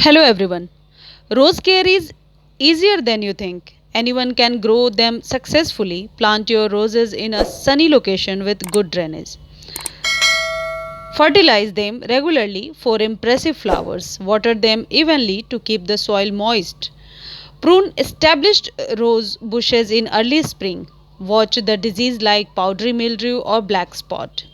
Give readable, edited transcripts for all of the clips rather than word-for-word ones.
Hello everyone. Rose care is easier than you think. Anyone can grow them successfully. Plant your roses in a sunny location with good drainage. Fertilize them regularly for impressive flowers. Water them evenly to keep the soil moist. Prune established rose bushes in early spring. Watch the disease like powdery mildew or black spot.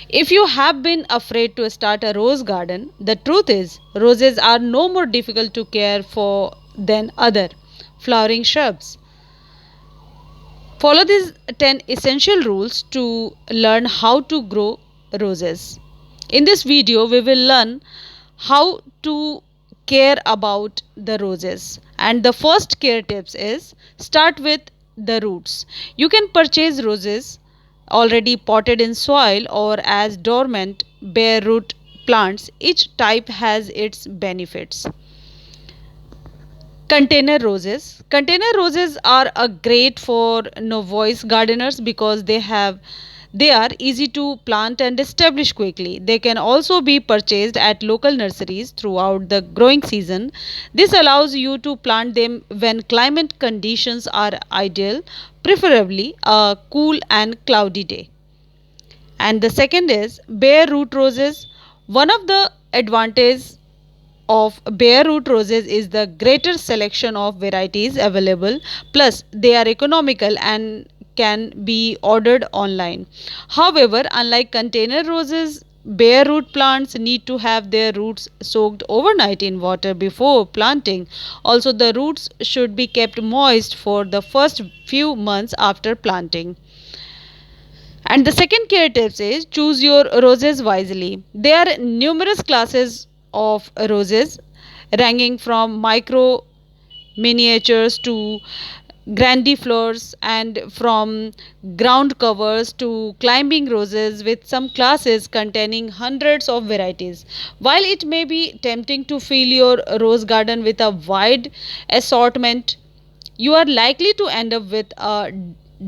If you have been afraid to start a rose garden, the truth is roses are no more difficult to care for than other flowering shrubs. Follow these 10 essential rules to learn how to grow roses. In this video, we will learn how to care about the roses. And the first care tips is start with the roots. You can purchase roses already potted in soil or as dormant bare root plants. Each type has its benefits. Container roses are a great for novice gardeners because they are easy to plant and establish quickly. They can also be purchased at local nurseries throughout the growing season. This allows you to plant them when climate conditions are ideal, preferably a cool and cloudy day. And the second is bare root roses. One of the advantages of bare root roses is the greater selection of varieties available, plus they are economical and can be ordered online. However, unlike container roses, bare root plants need to have their roots soaked overnight in water before planting. Also, the roots should be kept moist for the first few months after planting. And the second care tips is choose your roses wisely. There are numerous classes of roses ranging from micro miniatures to grandifloras and from ground covers to climbing roses, with some classes containing hundreds of varieties. While it may be tempting to fill your rose garden with a wide assortment, you are likely to end up with a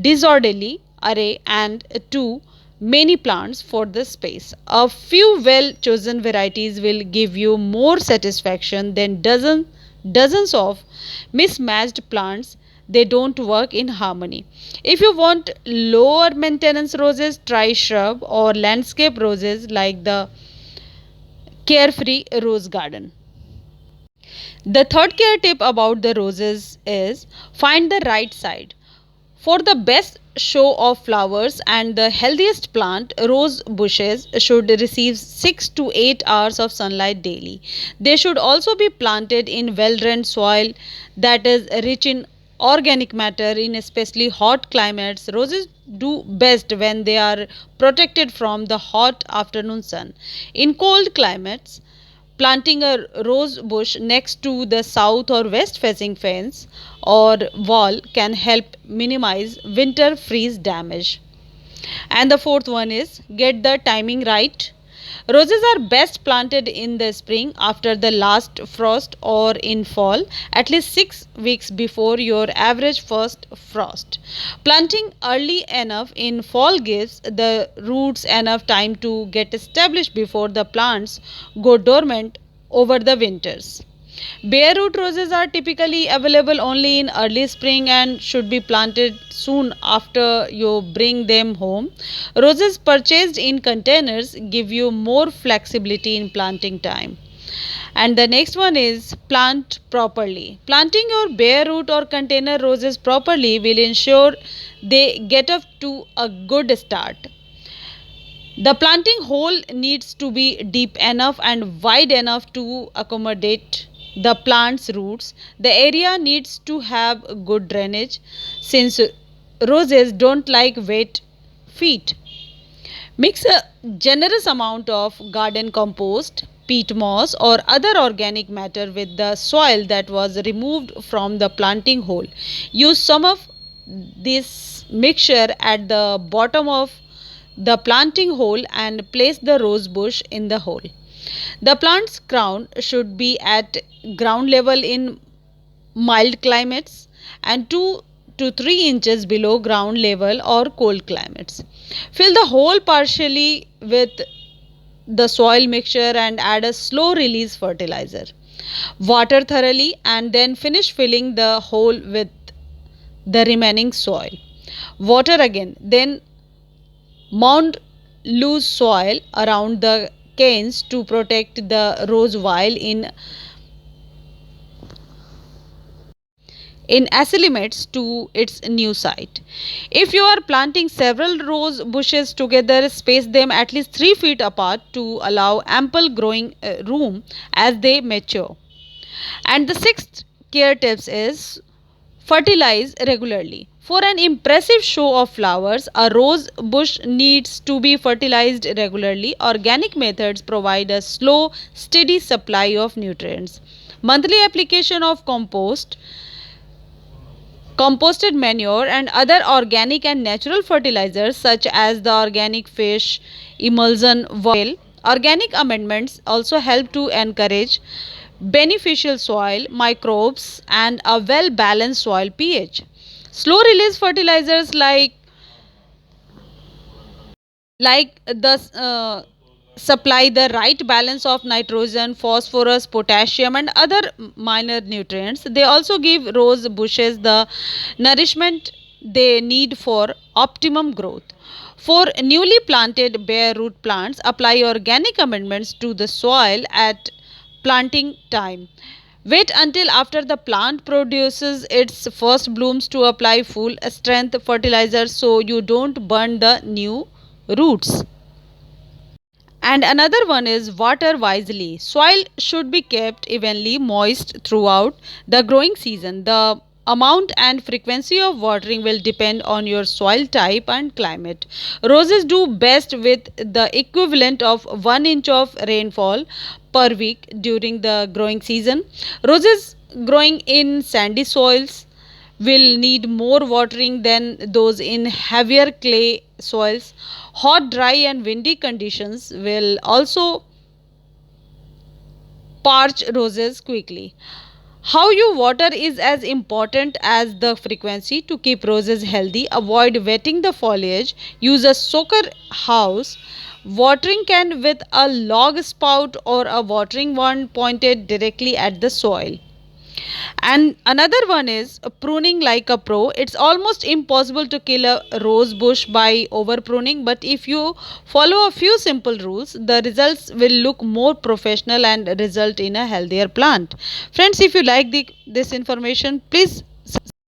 disorderly array and too many plants for the space. A few well chosen varieties will give you more satisfaction than dozens of mismatched plants. They don't work in harmony. If you want lower maintenance roses, try shrub or landscape roses like the carefree rose garden. The third care tip about the roses is find the right side. For the best show of flowers and the healthiest plant, rose bushes should receive 6 to 8 hours of sunlight daily. They should also be planted in well-drained soil that is rich in organic matter. In especially hot climates, roses do best when they are protected from the hot afternoon sun. In cold climates, planting a rose bush next to the south or west facing fence or wall can help minimize winter freeze damage. And the fourth one is get the timing right. Roses are best planted in the spring after the last frost or in fall, at least 6 weeks before your average first frost. Planting early enough in fall gives the roots enough time to get established before the plants go dormant over the winters. Bare root roses are typically available only in early spring and should be planted soon after you bring them home. Roses purchased in containers give you more flexibility in planting time. And the next one is plant properly. Planting your bare root or container roses properly will ensure they get off to a good start. The planting hole needs to be deep enough and wide enough to accommodate the plant's roots. The area needs to have good drainage since roses don't like wet feet. Mix a generous amount of garden compost, peat moss, or other organic matter with the soil that was removed from the planting hole. Use some of this mixture at the bottom of the planting hole and place the rose bush in the hole. The plant's crown should be at ground level in mild climates and 2 to 3 inches below ground level or cold climates. Fill the hole partially with the soil mixture and add a slow release fertilizer. Water thoroughly and then finish filling the hole with the remaining soil. Water again, then mound loose soil around the canes to protect the rows while in acclimates to its new site. If you are planting several rose bushes together, space them at least 3 feet apart to allow ample growing room as they mature. And the sixth care tips is fertilize regularly. For an impressive show of flowers, a rose bush needs to be fertilized regularly. Organic methods provide a slow, steady supply of nutrients. Monthly application of composted manure and other organic and natural fertilizers such as the organic fish emulsion oil. Organic amendments also help to encourage beneficial soil microbes and a well balanced soil pH. Slow release fertilizers like the supply the right balance of nitrogen, phosphorus, potassium and other minor nutrients. They also give rose bushes the nourishment they need for optimum growth. For newly planted bare root plants, apply organic amendments to the soil at planting time. Wait until after the plant produces its first blooms to apply full strength fertilizer so you don't burn the new roots. And another one is water wisely. Soil should be kept evenly moist throughout the growing season. The amount and frequency of watering will depend on your soil type and climate. Roses do best with the equivalent of 1 inch of rainfall per week during the growing season. Roses growing in sandy soils will need more watering than those in heavier clay soils. Hot, dry, and windy conditions will also parch roses quickly. How you water is as important as the frequency to keep roses healthy. Avoid wetting the foliage. Use a soaker house watering can with a log spout or a watering wand pointed directly at the soil. And another one is pruning like a pro. It's almost impossible to kill a rose bush by over pruning, but if you follow a few simple rules, the results will look more professional and result in a healthier plant. Friends, if you like this information, please